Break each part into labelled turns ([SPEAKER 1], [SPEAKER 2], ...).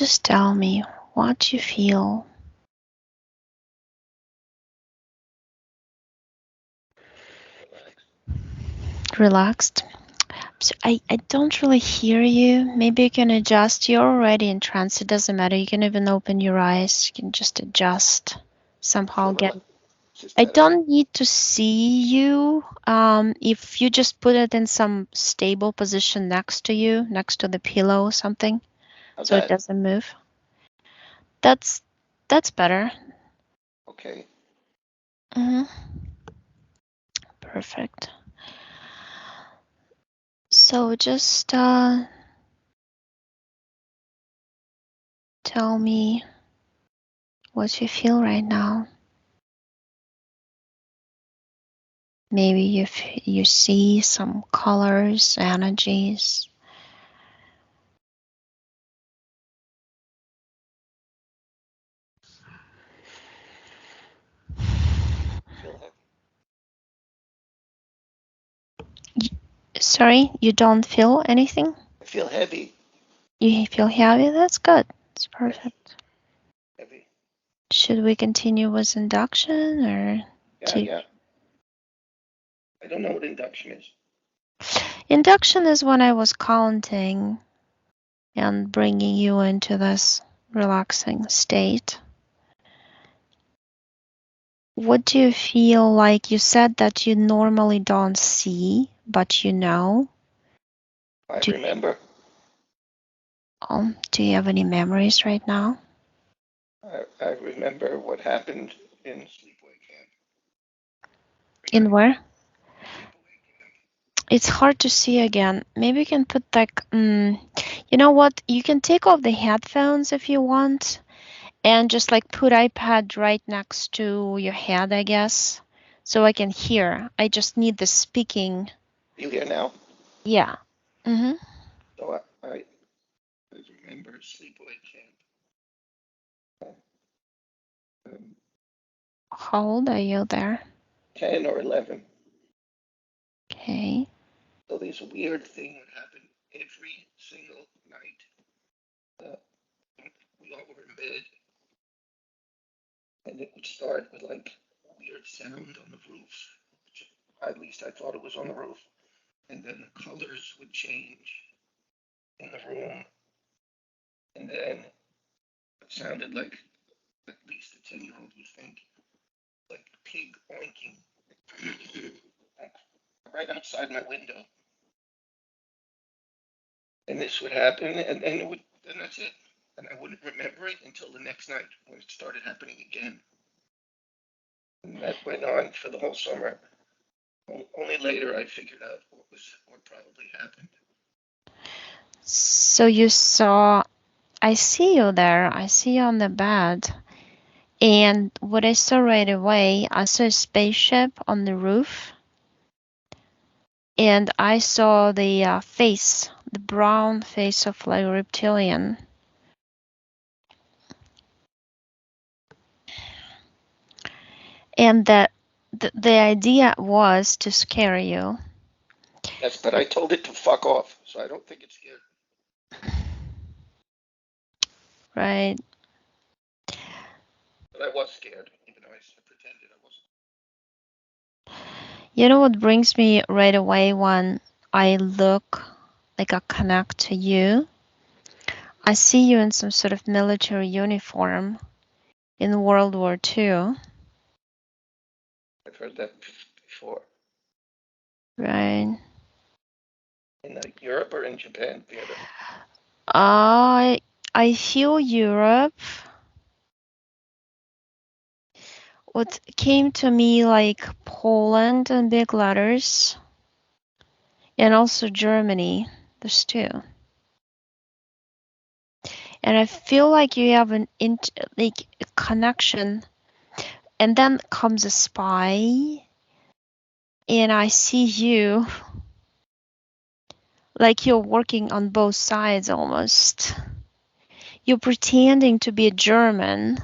[SPEAKER 1] Just tell me what you feel. Relaxed. So I don't really hear you. Maybe you can adjust. You're already in trance. It doesn't matter. You can even open your eyes. You can just adjust. Somehow get. I don't need to see you. If you just put it in some stable position next to you, next to the pillow or something, so it doesn't move. That's better.
[SPEAKER 2] Okay.
[SPEAKER 1] Perfect. So just tell me what you feel right now. Maybe you see some colors, energies. Sorry, you don't feel anything?
[SPEAKER 2] I feel heavy.
[SPEAKER 1] You feel heavy? That's good. It's perfect.
[SPEAKER 2] Heavy.
[SPEAKER 1] Should we continue with induction or?
[SPEAKER 2] Yeah. I don't know what induction is.
[SPEAKER 1] Induction is when I was counting and bringing you into this relaxing state. What do you feel like? You said that you normally don't see, but you know.
[SPEAKER 2] I remember.
[SPEAKER 1] Do you have any memories right now?
[SPEAKER 2] I remember what happened in sleepaway camp.
[SPEAKER 1] In where? It's hard to see again. Maybe you can put like, you know what? You can take off the headphones if you want and just like put iPad right next to your head, I guess, so I can hear. I just need the speaking.
[SPEAKER 2] You hear now?
[SPEAKER 1] Yeah. Mm-hmm.
[SPEAKER 2] So I remember sleepaway camp.
[SPEAKER 1] How old are you there?
[SPEAKER 2] 10 or 11.
[SPEAKER 1] Okay.
[SPEAKER 2] So this weird thing would happen every single night. We all were in bed, and it would start with like weird sound on the roof. At least I thought it was on the roof. And then the colors would change in the room. And then it sounded like, at least a 10-year-old would think, like a pig oinking right outside my window. And this would happen, and then that's it. And I wouldn't remember it until the next night when it started happening again. And that went on for the whole summer. Only later I figured out what probably happened.
[SPEAKER 1] So you saw, I see you there. I see you on the bed. And what I saw right away, I saw a spaceship on the roof. And I saw the face, the brown face of like a reptilian. And the idea was to scare you.
[SPEAKER 2] Yes, but I told it to fuck off, so I don't think it's scared.
[SPEAKER 1] Right.
[SPEAKER 2] But I was scared, even though I pretended I wasn't.
[SPEAKER 1] You know what brings me right away when I look, like I connect to you? I see you in some sort of military uniform in World War II.
[SPEAKER 2] I've heard that before.
[SPEAKER 1] Right.
[SPEAKER 2] In Europe or in Japan theater?
[SPEAKER 1] I feel Europe. What came to me like Poland in big letters, and also Germany. There's two. And I feel like you have an like a connection, and then comes a spy, and I see you like you're working on both sides almost. You're pretending to be a German,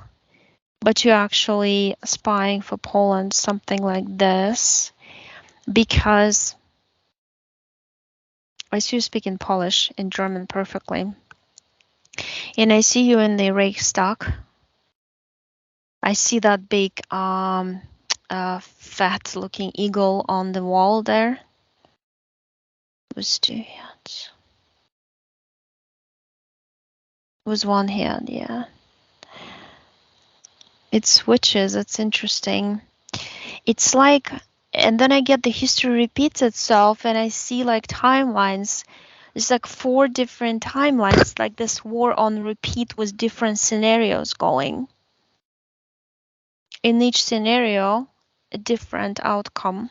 [SPEAKER 1] but you're actually spying for Poland, something like this, because I see you speak in Polish and German perfectly. And I see you in the Reichstag. I see that big fat looking eagle on the wall there. Was 2 hands. Was 1 hand, yeah. It switches, it's interesting. It's like, and then I get the history repeats itself and I see like timelines. There's like 4 different timelines, like this war on repeat with different scenarios going. In each scenario, a different outcome.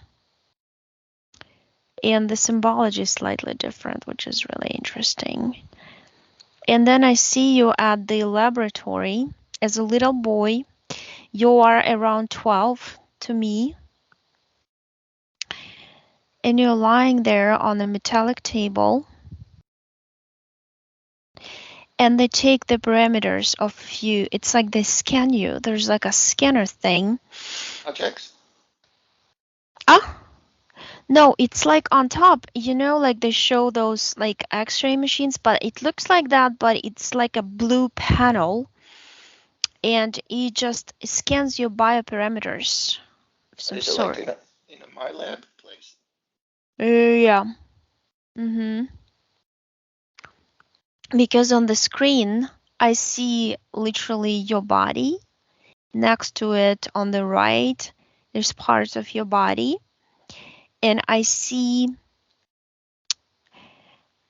[SPEAKER 1] And the symbology is slightly different, which is really interesting. And then I see you at the laboratory as a little boy. You are around 12 to me. And you're lying there on a metallic table. And they take the parameters of you. It's like they scan you. There's like a scanner thing.
[SPEAKER 2] Objects?
[SPEAKER 1] Ah, no, it's like on top, you know, like they show those like x-ray machines, but it looks like that, but it's like a blue panel and it just scans your bioparameters of some
[SPEAKER 2] Is it like
[SPEAKER 1] sort.
[SPEAKER 2] in a my lab place?
[SPEAKER 1] Yeah. Because on the screen, I see literally your body. Next to it on the right, there's parts of your body. And I see,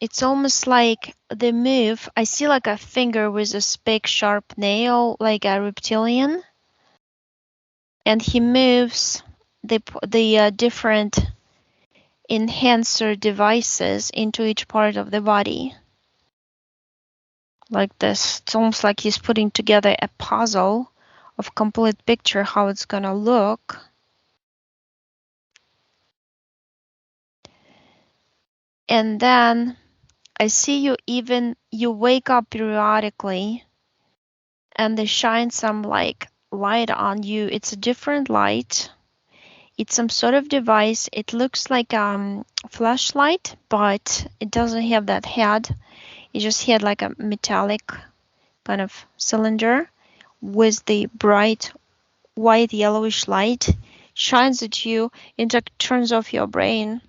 [SPEAKER 1] it's almost like the move. I see like a finger with a big sharp nail, like a reptilian. And he moves the different enhancer devices into each part of the body. Like this. It's almost like he's putting together a puzzle of complete picture how it's gonna look. And then I see you wake up periodically and they shine some like light on you. It's a different light. It's some sort of device. It looks like flashlight, but it doesn't have that head. It just had like a metallic kind of cylinder with the bright white yellowish light shines at you and turns off your brain.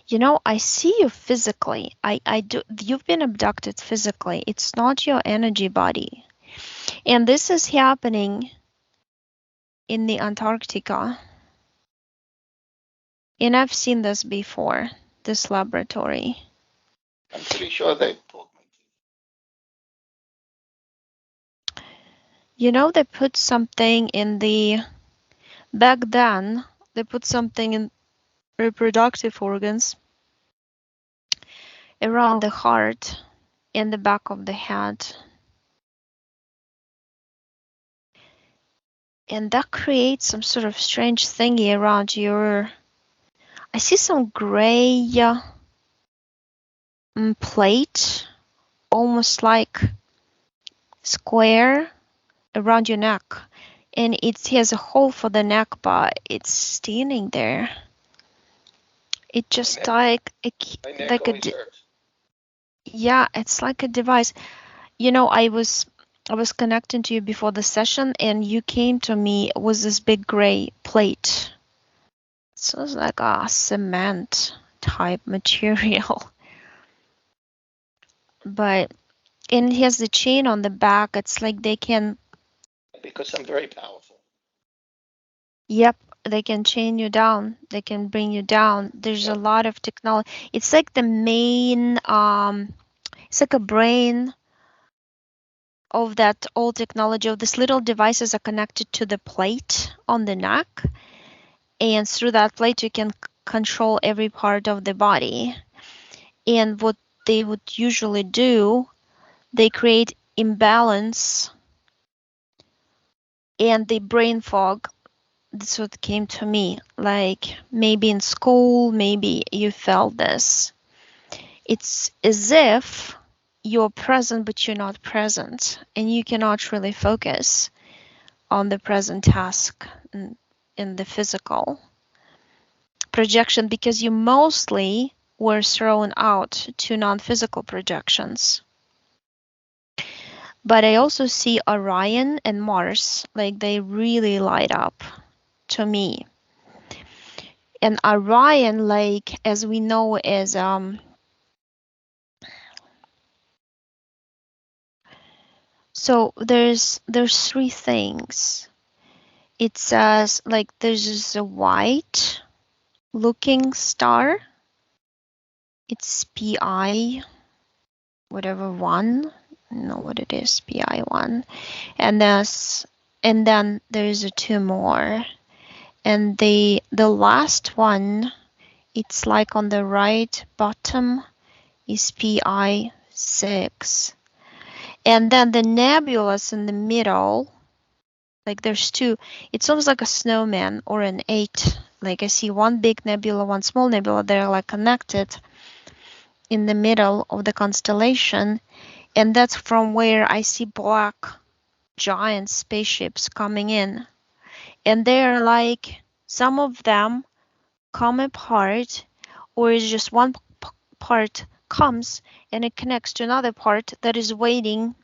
[SPEAKER 1] You know, I see you physically. I do. You've been abducted physically. It's not your energy body. And this is happening in the Antarctica. And I've seen this before, this laboratory.
[SPEAKER 2] I'm pretty sure they pulled my teeth.
[SPEAKER 1] You know, they put something in back then, they put something in reproductive organs around the heart and the back of the head. And that creates some sort of strange thingy around your. I see some gray plate, almost like square around your neck. And it has a hole for the neck, but it's standing there. It just
[SPEAKER 2] My neck always hurts.
[SPEAKER 1] Yeah, it's like a device. You know, I was connecting to you before the session, and you came to me with this big gray plate. So it's like a cement type material. But and it has the chain on the back. It's like they can.
[SPEAKER 2] Because I'm very powerful.
[SPEAKER 1] Yep, they can chain you down. They can bring you down. There's a lot of technology. It's like the main. It's like a brain of that old technology of these little devices are connected to the plate on the neck, and through that plate you can control every part of the body. And what they would usually do, they create imbalance and the brain fog. That's what came to me. Like maybe in school, maybe you felt this. It's as if you're present, but you're not present, and you cannot really focus on the present task in the physical projection because you mostly were thrown out to non-physical projections. But I also see Orion and Mars, like they really light up to me. And Orion, like as we know, is so there's three things. It says like there's just a white looking star. It's PI whatever one. I don't know what it is, PI1. And then there's two more. And the last one, it's like on the right bottom is PI6. And then the nebulas in the middle, like there's two, it's almost like a snowman or an 8. Like I see one big nebula, one small nebula, they're like connected in the middle of the constellation. And that's from where I see black giant spaceships coming in. And they're like, some of them come apart, or it's just one part comes and it connects to another part that is waiting,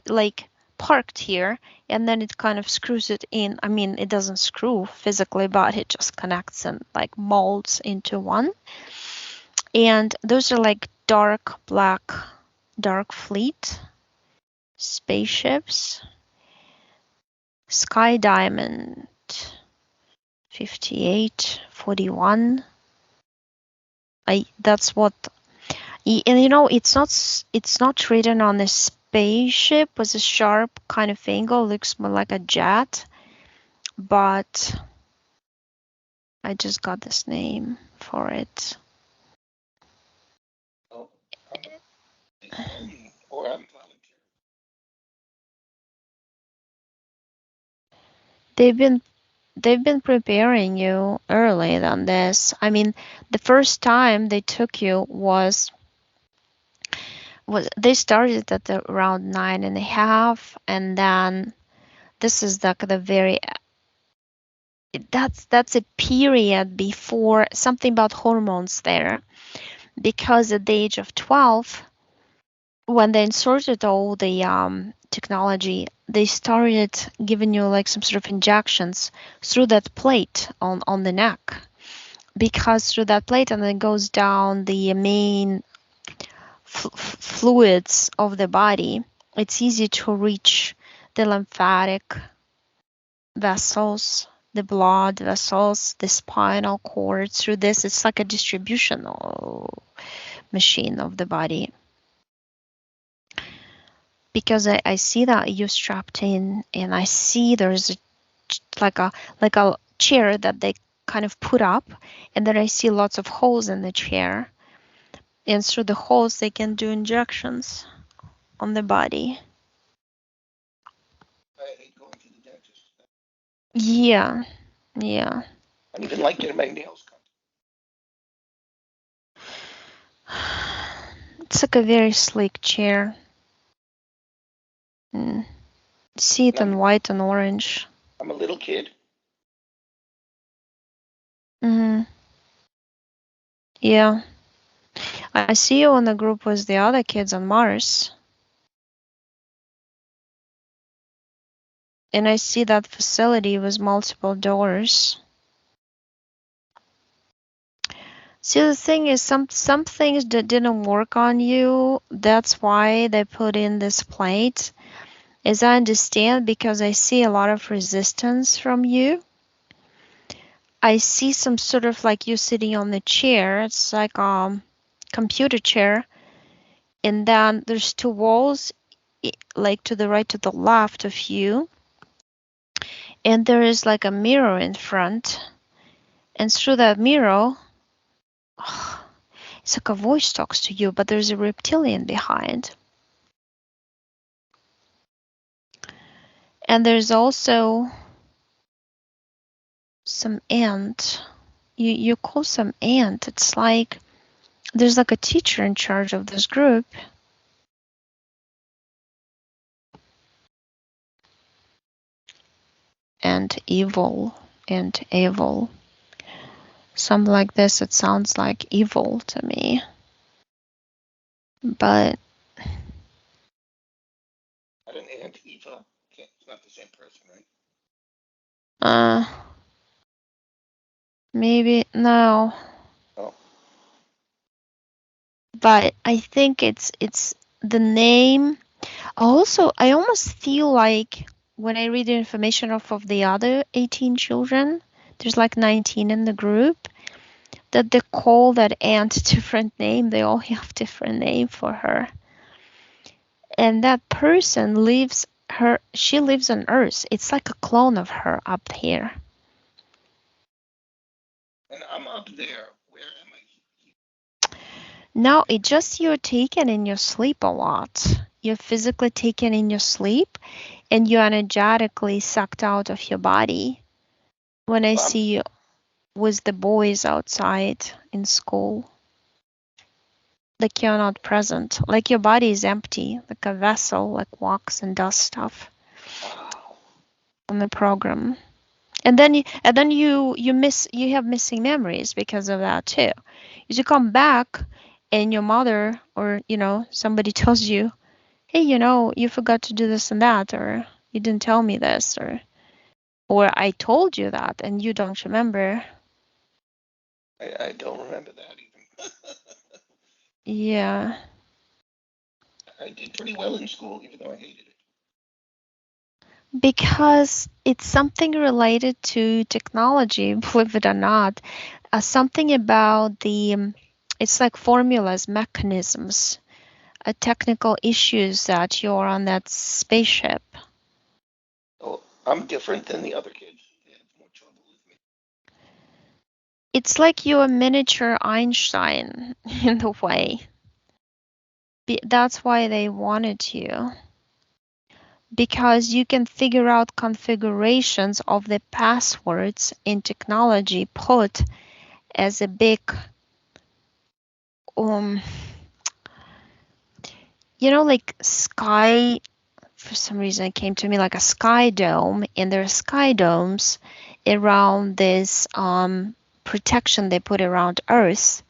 [SPEAKER 1] like parked here, and then it kind of screws it in. I mean, it doesn't screw physically, but it just connects and like molds into one. And those are like dark black, dark fleet spaceships. Sky Diamond 5841. That's what, and you know, it's not written on the spaceship with a sharp kind of angle, looks more like a jet, but I just got this name for it.
[SPEAKER 2] Oh, or I'm volunteering.
[SPEAKER 1] They've been preparing you early than this. I mean, the first time they took you was they started at around 9.5, and then this is like the very, that's a period before something about hormones there, because at the age of 12, when they inserted all the technology, they started giving you like some sort of injections through that plate on the neck, because through that plate and then goes down the main fluids of the body, it's easy to reach the lymphatic vessels, the blood vessels, the spinal cord. Through this, it's like a distributional machine of the body. Because I see that you strapped in, and I see there's like a chair that they kind of put up, and then I see lots of holes in the chair, and through the holes they can do injections on the body.
[SPEAKER 2] I hate going to the dentist.
[SPEAKER 1] Yeah.
[SPEAKER 2] I don't even like getting my nails cut.
[SPEAKER 1] It's like a very sleek chair. See it in white and orange.
[SPEAKER 2] I'm a little kid.
[SPEAKER 1] Yeah. I see you in the group with the other kids on Mars. And I see that facility with multiple doors. See, the thing is, some things that didn't work on you, that's why they put in this plate. As I understand, because I see a lot of resistance from you. I see some sort of like you sitting on the chair. It's like a computer chair. And then there's two walls, like to the right, to the left of you. And there is like a mirror in front. And through that mirror, it's like a voice talks to you, but there's a reptilian behind. And there's also some ant. You call some ant. It's like there's like a teacher in charge of this group. And evil. something like this. It sounds like evil to me. But
[SPEAKER 2] Not an Aunt Eva. It's not the same person, right?
[SPEAKER 1] maybe no.
[SPEAKER 2] Oh.
[SPEAKER 1] But I think it's the name. Also, I almost feel like when I read the information off of the other 18 children, there's like 19 in the group, that they call that aunt different name. They all have different name for her. And that person she lives on Earth. It's like a clone of her up here.
[SPEAKER 2] And I'm up there. Where am I?
[SPEAKER 1] No, it's just you're taken in your sleep a lot. You're physically taken in your sleep and you're energetically sucked out of your body. When I see you with the boys outside in school, like you're not present, like your body is empty, like a vessel, like walks and does stuff on the program. And then you have missing memories because of that too. As you come back and your mother or somebody tells you, hey, you forgot to do this and that, or you didn't tell me this, or I told you that and you don't remember.
[SPEAKER 2] I don't remember that even.
[SPEAKER 1] Yeah.
[SPEAKER 2] I did pretty well in school, even though I hated it.
[SPEAKER 1] Because it's something related to technology, believe it or not. Something about it's like formulas, mechanisms, technical issues that you're on that spaceship.
[SPEAKER 2] Oh, I'm different than the other kids. They have more trouble with me.
[SPEAKER 1] It's like you're a miniature Einstein in a way. That's why they wanted you. Because you can figure out configurations of the passwords in technology put as a big like sky, for some reason it came to me like a sky dome, and there are sky domes around this protection they put around Earth,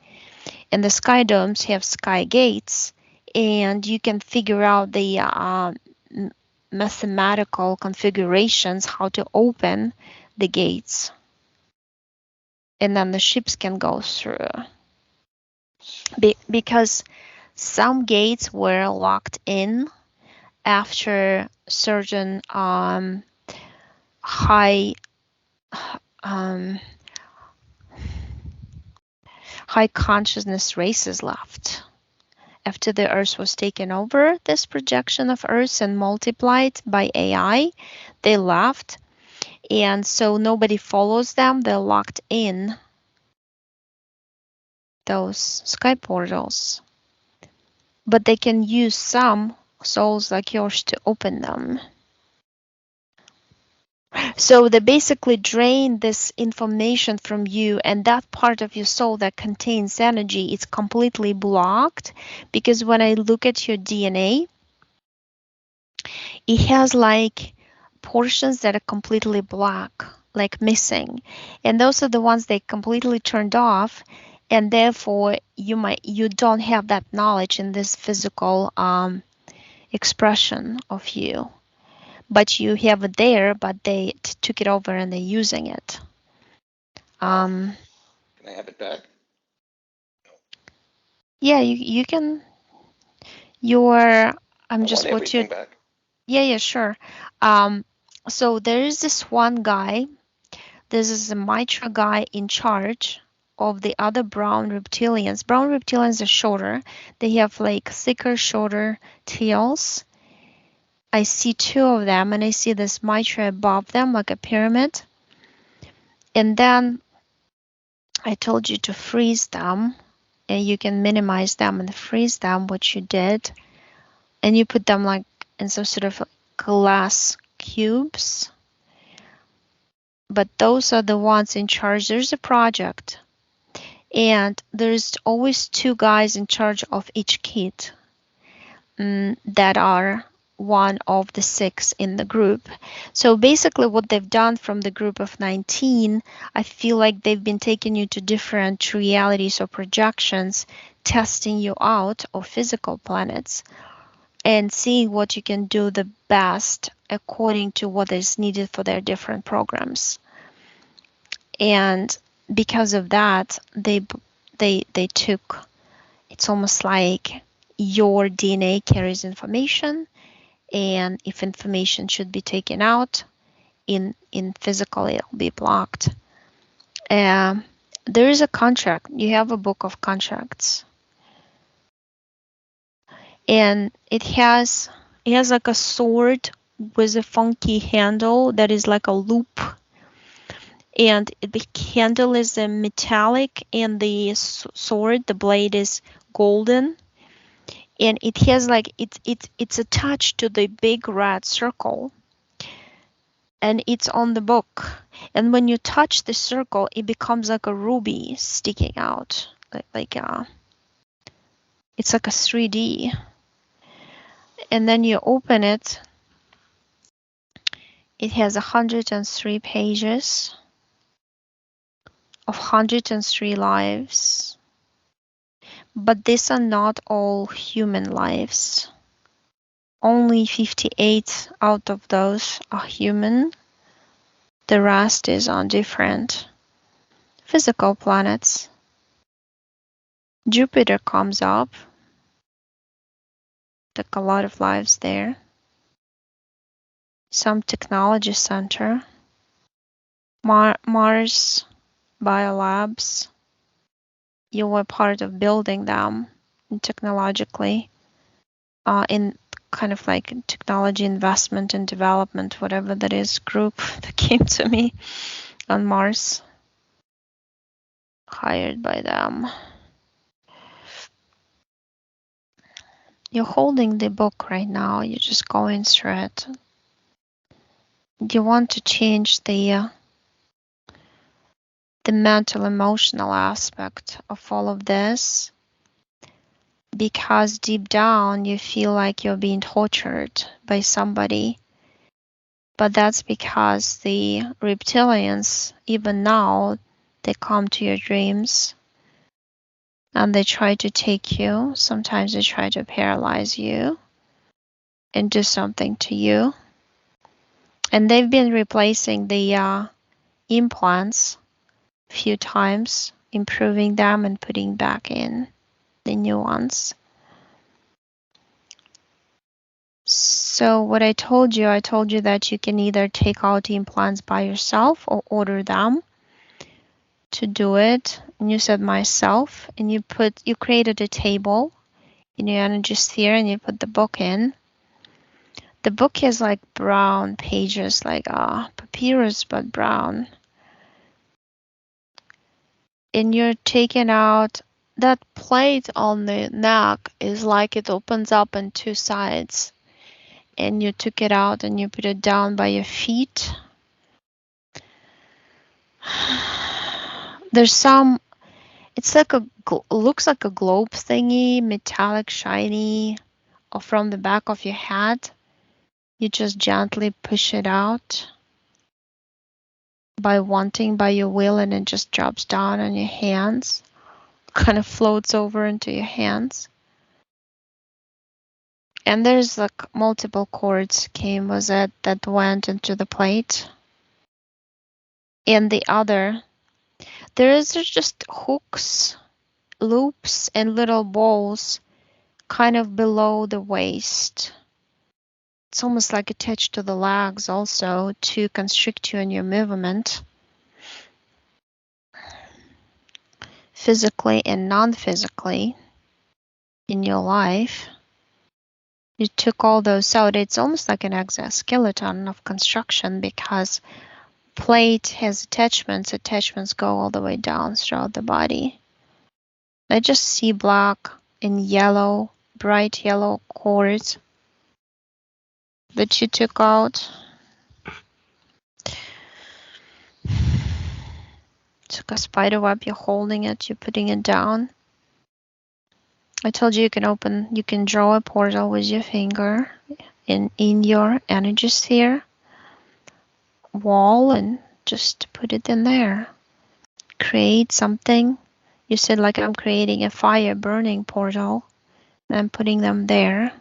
[SPEAKER 1] and the sky domes have sky gates, and you can figure out the mathematical configurations how to open the gates, and then the ships can go through. Because some gates were locked in after certain high um, high consciousness races left. After the Earth was taken over, this projection of Earth and multiplied by AI, they left, and so nobody follows them. They're locked in those sky portals, but they can use some souls like yours to open them. So they basically drain this information from you, and that part of your soul that contains energy is completely blocked, because when I look at your DNA, it has like portions that are completely black, like missing. And those are the ones they completely turned off, and therefore you don't have that knowledge in this physical expression of you. But you have it there, but they took it over and they're using it.
[SPEAKER 2] Can I have it back?
[SPEAKER 1] Yeah, you can. Your I'm
[SPEAKER 2] I
[SPEAKER 1] just
[SPEAKER 2] want
[SPEAKER 1] what you.
[SPEAKER 2] everything back.
[SPEAKER 1] Yeah, sure. So there is this one guy. This is a Mitra guy in charge of the other brown reptilians. Brown reptilians are shorter. They have like thicker, shorter tails. I see two of them, and I see this Mitra above them, like a pyramid. And then I told you to freeze them, and you can minimize them and freeze them, which you did. And you put them like in some sort of glass cubes. But those are the ones in charge. There's a project, and there's always two guys in charge of each kit that are one of the 6 in the group. So basically what they've done from the group of 19, I feel like they've been taking you to different realities or projections, testing you out of physical planets and seeing what you can do the best according to what is needed for their different programs. And because of that, they took, it's almost like your DNA carries information, and if information should be taken out in physical, it'll be blocked. There is a contract. You have a book of contracts, and it has like a sword with a funky handle that is like a loop, and the handle is a metallic, and the sword, the blade, is golden, and it has like it's attached to the big red circle, and it's on the book. And when you touch the circle, it becomes like a ruby sticking out, it's like a 3D. And then you open it. It has 103 pages of 103 lives. But these are not all human lives. Only 58 out of those are human. The rest is on different physical planets. Jupiter comes up. Like a lot of lives there. Some technology center. Mars biolabs. You were part of building them technologically, in kind of like technology investment and development, whatever that is, group that came to me on Mars, hired by them. You're holding the book right now. You're just going through it. You want to change the mental emotional aspect of all of this, because deep down you feel like you're being tortured by somebody. But that's because the reptilians, even now, they come to your dreams and they try to take you. Sometimes they try to paralyze you and do something to you. And they've been replacing the implants a few times, improving them and putting back in the new ones. So what I told you that you can either take out the implants by yourself or order them to do it. And you said myself, and you created a table in your energy sphere, and you put the book in. The book has like brown pages, like papyrus, but brown. And you're taking out that plate on the neck, is like it opens up on 2 sides. And you took it out and you put it down by your feet. There's some, it's like looks like a globe thingy, metallic, shiny, or from the back of your head. You just gently push it out by your will, and it just drops down on your hands, kind of floats over into your hands. And there's like multiple cords came with it that went into the plate. And the other, there's just hooks, loops, and little balls kind of below the waist. It's almost like attached to the legs also to constrict you in your movement, physically and non-physically in your life. You took all those out. It's almost like an exoskeleton of construction, because plate has attachments. Attachments go all the way down throughout the body. I just see black and yellow, bright yellow cords that you took out. It's like a spider web. You're holding it. You're putting it down. I told you you can draw a portal with your finger in your energy sphere wall and just put it in there. Create something. You said like I'm creating a fire burning portal. I'm putting them there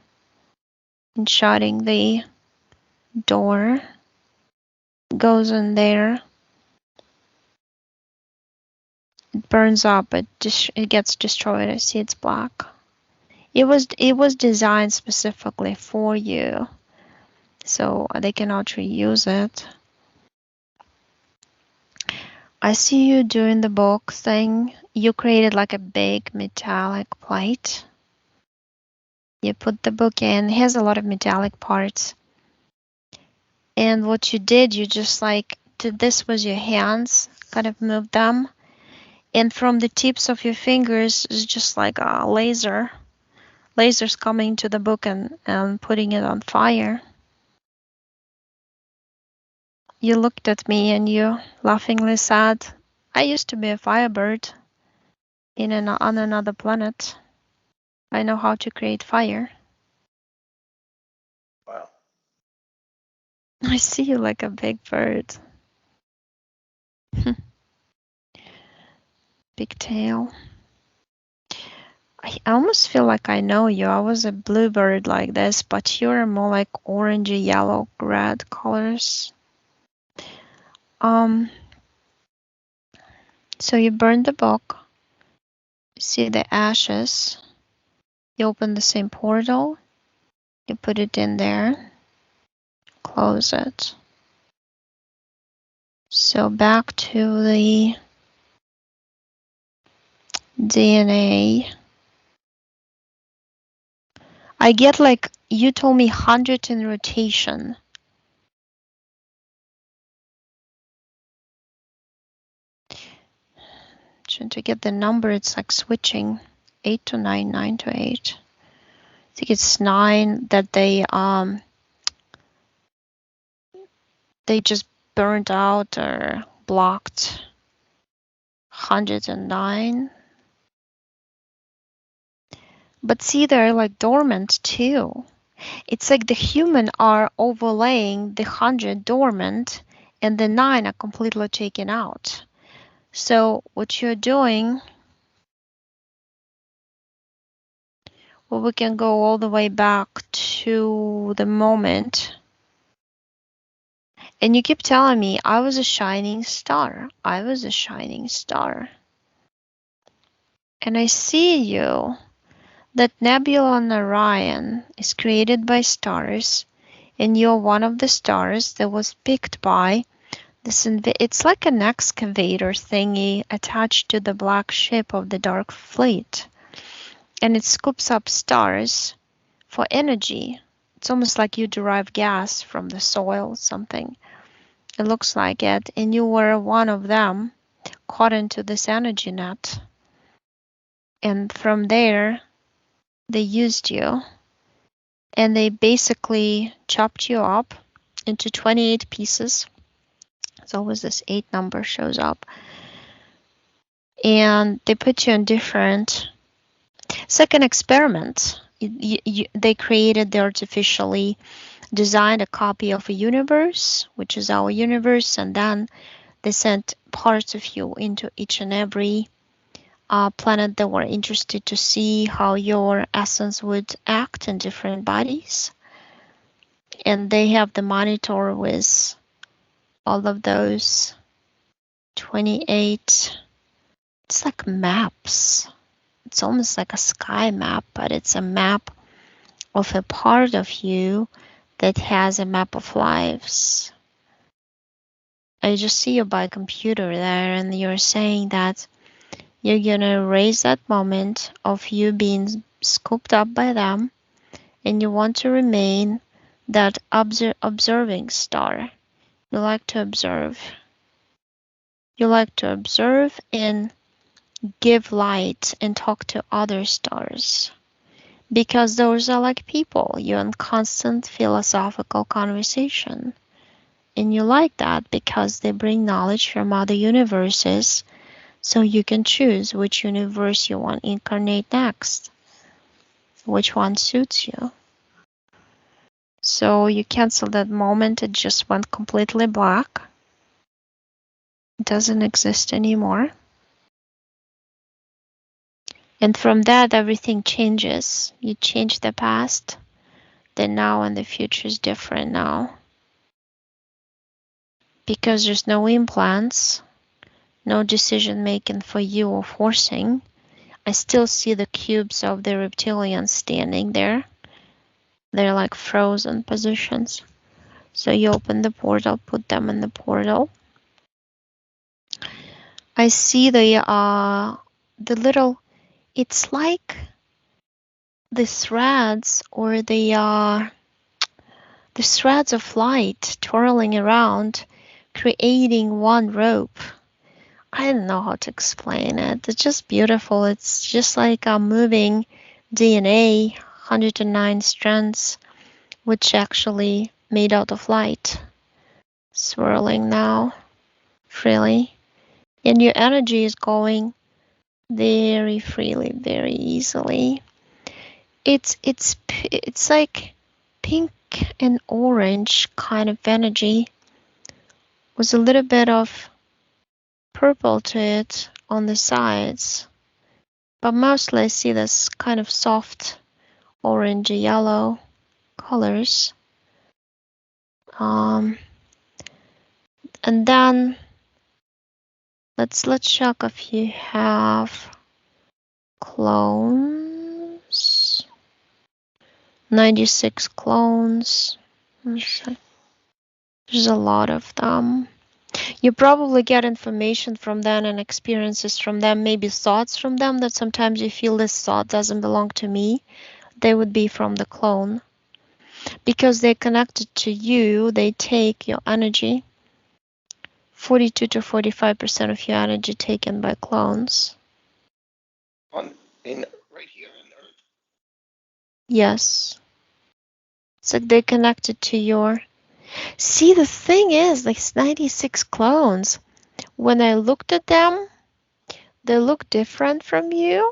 [SPEAKER 1] and shutting the door. Goes in there. It burns up. It gets destroyed. I see it's black. It was designed specifically for you, so they cannot reuse it. I see you doing the book thing. You created like a big metallic plate. You put the book in. It has a lot of metallic parts. And what you did, you just like did this with your hands, kind of moved them. And from the tips of your fingers is just like a laser. Lasers coming to the book and putting it on fire. You looked at me and you laughingly said, I used to be a firebird on another planet. I know how to create fire.
[SPEAKER 2] Wow.
[SPEAKER 1] I see you like a big bird. Big tail. I almost feel like I know you. I was a bluebird like this, but you're more like orangey, yellow, red colors. So you burn the book. You see the ashes. You open the same portal. You put it in there. Close it. So back to the DNA. I get like, you told me 100 in rotation. Trying to get the number, it's like switching 8 to 9, 9 to 8. I think it's 9 that they just burned out or blocked. 109. But see, they're like dormant too. It's like the human are overlaying the 100 dormant and the 9 are completely taken out. So what you're doing, well, we can go all the way back to the moment. And you keep telling me I was a shining star. I was a shining star. And I see you. That nebula on Orion is created by stars, and you're one of the stars that was picked by this. It's like an excavator thingy attached to the black ship of the Dark Fleet, and it scoops up stars for energy. It's almost like you derive gas from the soil, something. It looks like it, and you were one of them caught into this energy net. And from there, they used you, and they basically chopped you up into 28 pieces. It's always this 8 number shows up. And they put you in different. It's like an experiment. They created, they artificially designed a copy of a universe, which is our universe, and then they sent parts of you into each and every planet that were interested to see how your essence would act in different bodies. And they have the monitor with all of those 28. It's like maps. It's almost like a sky map, but it's a map of a part of you that has a map of lives. I just see you by computer there, and you're saying that you're gonna erase that moment of you being scooped up by them, and you want to remain that observing star. You like to observe. You like to observe and give light and talk to other stars. Because those are like people. You're in constant philosophical conversation. And you like that because they bring knowledge from other universes, so you can choose which universe you want to incarnate next, which one suits you. So you cancel that moment, it just went completely black. It doesn't exist anymore. And from that, everything changes. You change the past, the now and the future is different now. Because there's no implants, no decision making for you or forcing. I still see the cubes of the reptilians standing there. They're like frozen positions. So you open the portal, put them in the portal. I see the little, it's like the threads or the threads of light twirling around, creating one rope. I don't know how to explain it. It's just beautiful. It's just like a moving DNA, 109 strands, which actually made out of light, swirling now freely. And your energy is going very freely, very easily. It's like pink and orange kind of energy with a little bit of purple to it on the sides, but mostly I see this kind of soft orange yellow colors. And then let's check if you have clones. 96 clones. There's a lot of them. You probably get information from them and experiences from them, maybe thoughts from them that sometimes you feel this thought doesn't belong to me. They would be from the clone. Because they're connected to you, they take your energy. 42 to 45% of your energy taken by clones.
[SPEAKER 2] Right here on Earth?
[SPEAKER 1] Yes. It's like they're connected to your... See, the thing is, like 96 clones, when I looked at them, they look different from you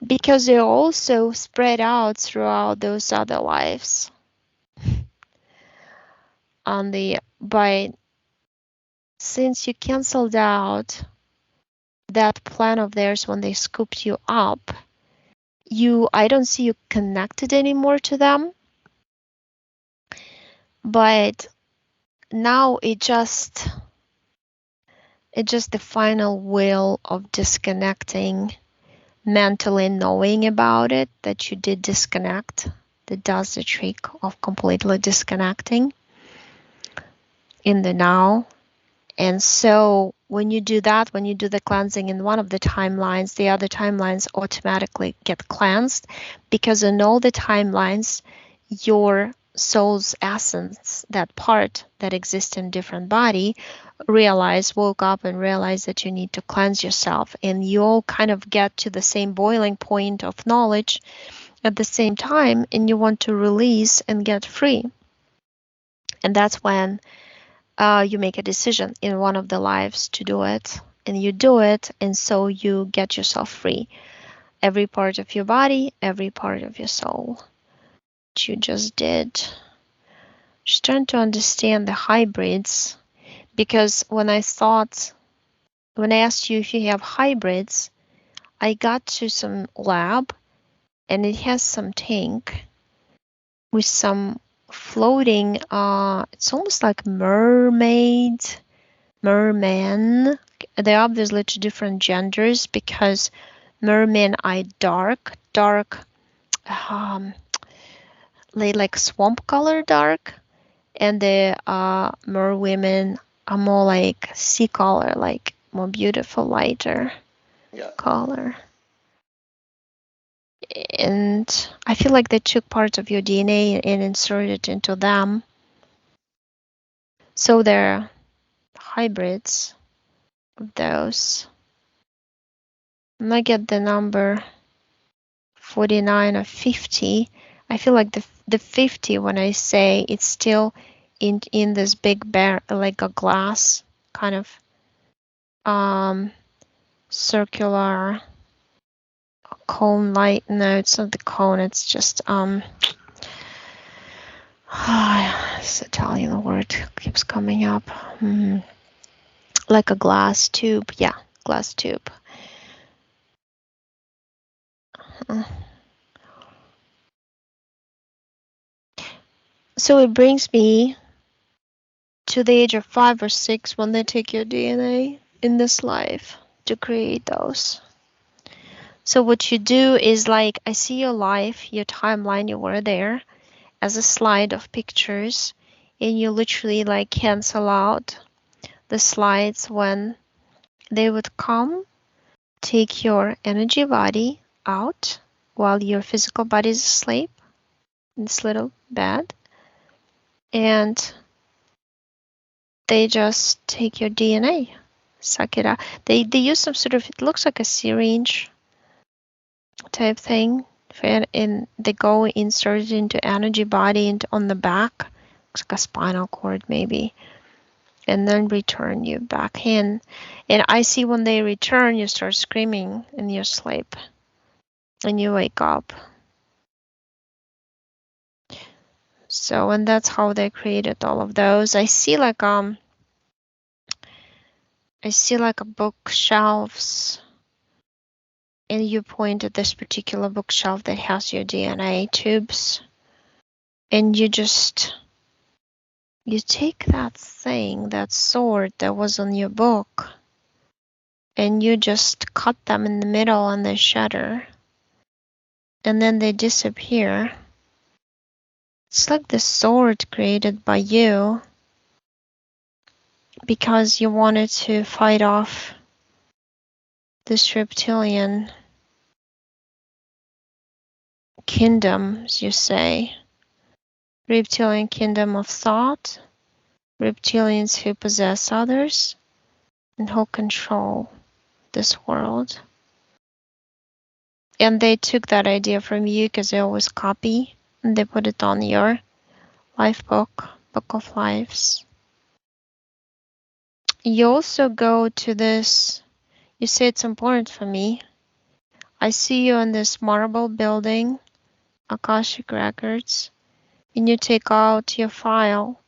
[SPEAKER 1] because they're also spread out throughout those other lives. Since you canceled out that plan of theirs when they scooped you up, I don't see you connected anymore to them. But now it's just the final will of disconnecting, mentally knowing about it, that you did disconnect, that does the trick of completely disconnecting in the now. And so when you do that, when you do the cleansing in one of the timelines, the other timelines automatically get cleansed, because in all the timelines, your soul's essence, that part that exists in different body, woke up and realized that you need to cleanse yourself. And you all kind of get to the same boiling point of knowledge at the same time, and you want to release and get free. And that's when you make a decision in one of the lives to do it, and you do it, and so you get yourself free. Every part of your body, every part of your soul. What you just did. Just trying to understand the hybrids, because when I asked you if you have hybrids, I got to some lab, and it has some tank with some floating, it's almost like merman. They're obviously two different genders, because mermen are dark, like swamp color dark, and the mer women are more like sea color, like more beautiful, lighter color. And I feel like they took parts of your DNA and inserted it into them. So they're hybrids of those. And I get the number 49 or 50. I feel like the 50, when I say it's still in this big bear, like a glass kind of circular cone light. No, it's not the cone, it's just This Italian word keeps coming up. Like a glass tube. Yeah, glass tube. So it brings me to the age of 5 or 6 when they take your DNA in this life to create those. So what you do is like, I see your life, your timeline, you were there as a slide of pictures, and you literally like cancel out the slides when they would come, take your energy body out while your physical body is asleep in this little bed, and they just take your DNA, suck it out. They use some sort of, it looks like a syringe type thing, and they go insert it into energy body and on the back, looks like a spinal cord maybe, and then return you back in. And I see when they return, you start screaming in your sleep, and you wake up. So, and that's how they created all of those. I see like a bookshelves, and you point at this particular bookshelf that has your DNA tubes, and you take that thing, that sword that was on your book, and you just cut them in the middle and they shatter, and then they disappear. It's like the sword created by you because you wanted to fight off this reptilian kingdom, as you say. Reptilian kingdom of thought, reptilians who possess others, and who control this world. And they took that idea from you because they always copy, and they put it on your life book, Book of Lives. You also go to this, you say it's important for me. I see you in this marble building, Akashic Records, and you take out your file.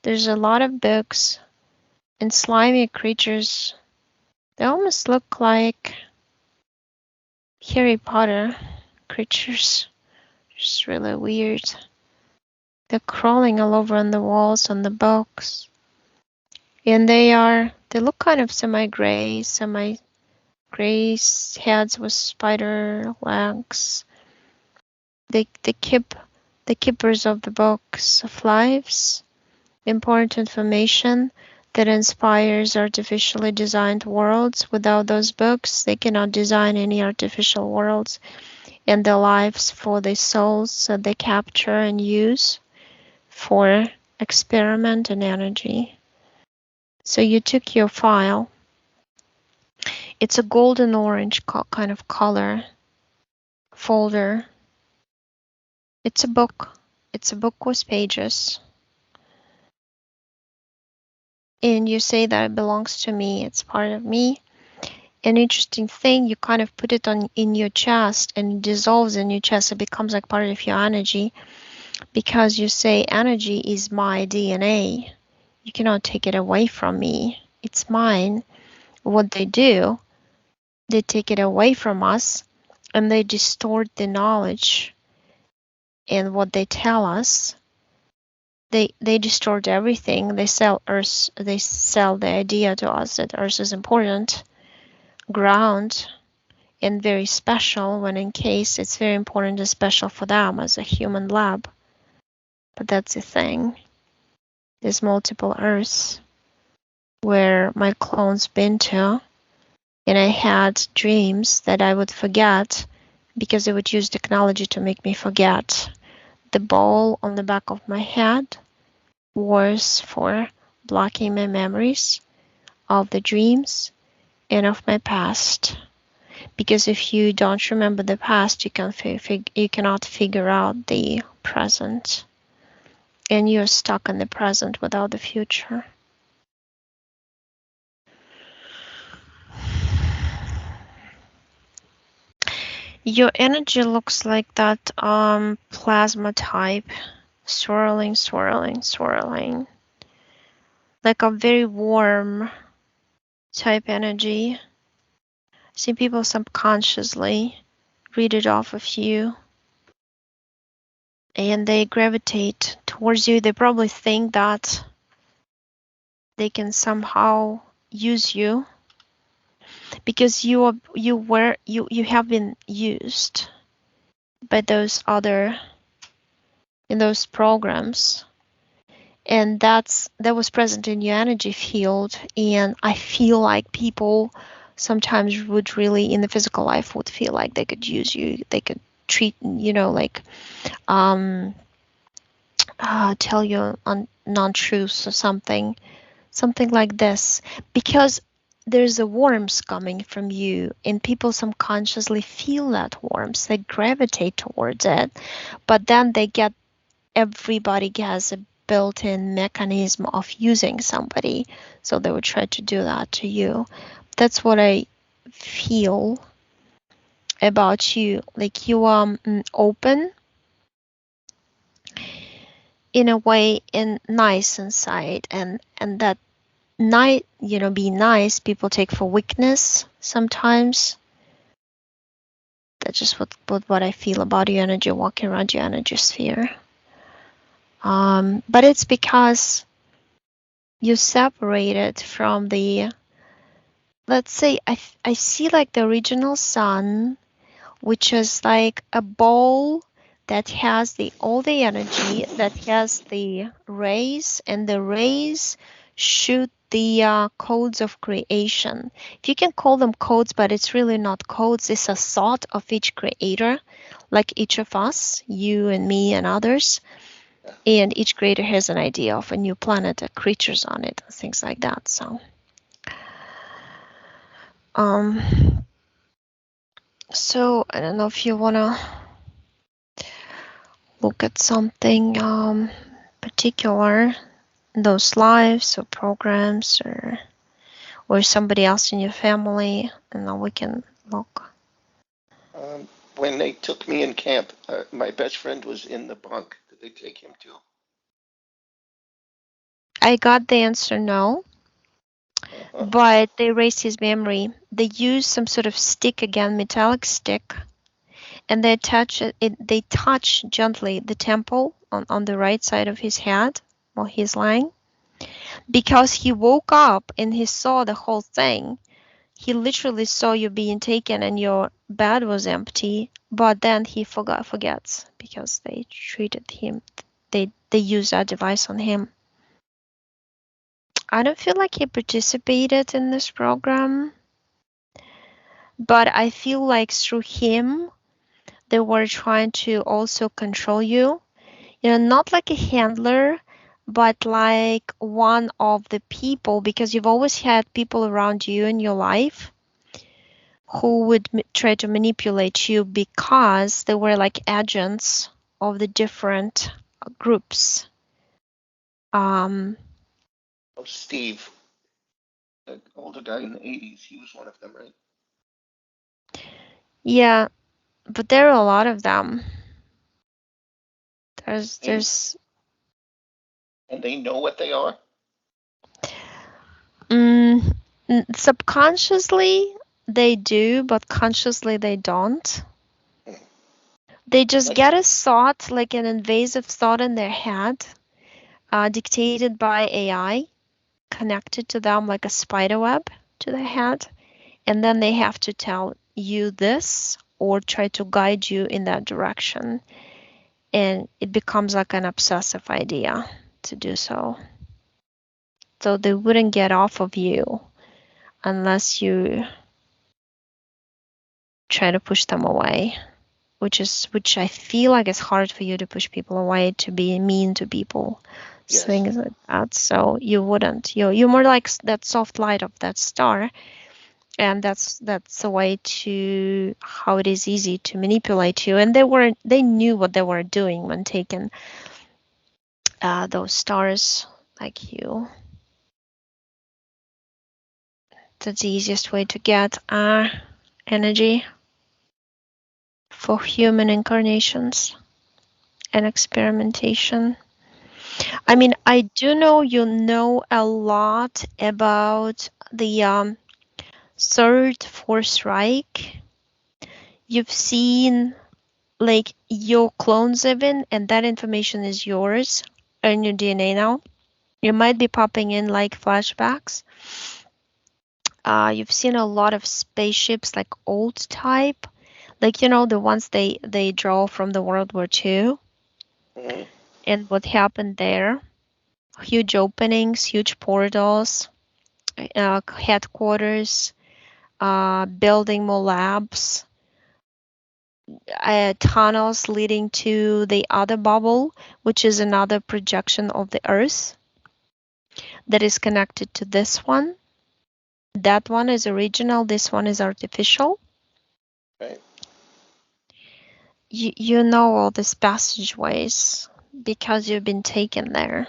[SPEAKER 1] There's a lot of books and slimy creatures. They almost look like Harry Potter creatures. Just really weird. They're crawling all over on the walls, on the books. And they look kind of semi-gray heads with spider legs. They keep the keepers of the books of lives, important information that inspires artificially designed worlds. Without those books, they cannot design any artificial worlds, and the lives for the souls that they capture and use for experiment and energy. So you took your file. It's a golden orange kind of color folder. It's a book. It's a book with pages. And you say that it belongs to me. It's part of me. An interesting thing, you kind of put it on in your chest and it dissolves in your chest. It becomes like part of your energy because you say energy is my DNA. You cannot take it away from me. It's mine. What they do, they take it away from us and they distort the knowledge and what they tell us. They distort everything. They sell Earth. They sell the idea to us that Earth is important, ground, and very special. When in case it's very important and special for them as a human lab. But that's the thing. There's multiple Earths where my clones been to, and I had dreams that I would forget because they would use technology to make me forget. The ball on the back of my head was for blocking my memories of the dreams and of my past. Because if you don't remember the past, you cannot figure out the present. And you're stuck in the present without the future. Your energy looks like that plasma type, swirling, swirling, swirling, like a very warm type energy. I see people subconsciously read it off of you, and they gravitate towards you. They probably think that they can somehow use you because you have been used by those other in those programs, and that was present in your energy field. And I feel like people sometimes would really in the physical life would feel like they could use you, they could treat like um tell you on non-truths or something like this, because there's a warmth coming from you and people subconsciously feel that warmth, they gravitate towards it, but then everybody has a built-in mechanism of using somebody, so they would try to do that to you. That's what I feel about you, like you are open in a way and nice inside, and that night, be nice, people take for weakness sometimes. That's just what I feel about your energy, walking around your energy sphere. But it's because you separated from the, let's say, I see like the original sun, which is like a ball that has all the energy, that has the rays, and the rays shoot the codes of creation. If you can call them codes, but it's really not codes, it's a thought of each creator, like each of us, you and me and others. And each creator has an idea of a new planet, creatures on it, things like that. Um, so I don't know if you wanna look at something particular, those lives or programs, or somebody else in your family, and then we can look.
[SPEAKER 2] When they took me in camp, my best friend was in the bunk. Did they take him too?
[SPEAKER 1] I got the answer no,
[SPEAKER 2] Uh-huh.
[SPEAKER 1] but they erased his memory. They used some sort of stick again, metallic stick, and they attach it. They touch gently the temple on the right side of his head while he's lying, because he woke up and he saw the whole thing. He literally saw you being taken and your bed was empty, but then he forgets because they treated him. They used that device on him. I don't feel like he participated in this program, but I feel like through him they were trying to also control you. Not like a handler, but like one of the people, because you've always had people around you in your life who would try to manipulate you because they were like agents of the different groups.
[SPEAKER 2] Oh, Steve, the older guy in the 80s, he was one of them, right?
[SPEAKER 1] Yeah, but there are a lot of them.
[SPEAKER 2] And,
[SPEAKER 1] There's
[SPEAKER 2] and they know what they are?
[SPEAKER 1] mm, subconsciously they do, but consciously they don't. They just
[SPEAKER 2] Like,
[SPEAKER 1] get a thought, like an invasive thought in their head, dictated by AI, connected to them like a spider web to their head, and then they have to tell you this or try to guide you in that direction, and it becomes like an obsessive idea to do so. So they wouldn't get off of you unless you try to push them away, which I feel like it's hard for you to push people away, to be mean to people,
[SPEAKER 2] yes.
[SPEAKER 1] things like that. So you wouldn't. You're more like that soft light of that star, and that's a way to how it is easy to manipulate you. And they knew what they were doing when taking those stars like you. That's the easiest way to get energy for human incarnations. and experimentation. I mean, I do know you know a lot about the Third Force Reich. You've seen like your clones even, and that information is yours in your DNA now. You might be popping in like flashbacks. You've seen a lot of spaceships, like old type, like the ones they draw from the World War II,
[SPEAKER 2] Mm-hmm.
[SPEAKER 1] and what happened there. Huge openings, huge portals, headquarters, building more labs, tunnels leading to the other bubble, which is another projection of the Earth that is connected to this one. That one is original, this one is artificial.
[SPEAKER 2] Right.
[SPEAKER 1] You know all these passageways because you've been taken there.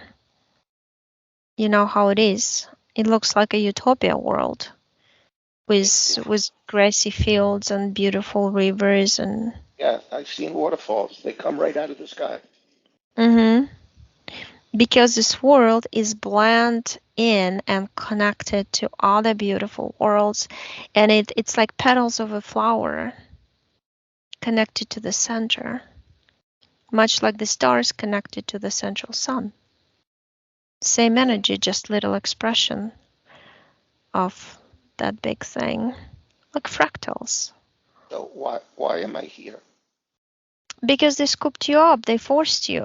[SPEAKER 1] You know how it is. It looks like a utopia world with grassy fields and beautiful rivers and.
[SPEAKER 2] Yeah, I've seen waterfalls. They come right out of the sky.
[SPEAKER 1] Mm-hmm. Because this world is blend in and connected to other beautiful worlds, and it's like petals of a flower connected to the center, much like the stars connected to the central sun. Same
[SPEAKER 2] Mm.
[SPEAKER 1] energy, just little expression of that big thing, like fractals.
[SPEAKER 2] So why am I here?
[SPEAKER 1] Because they scooped you up, they forced you,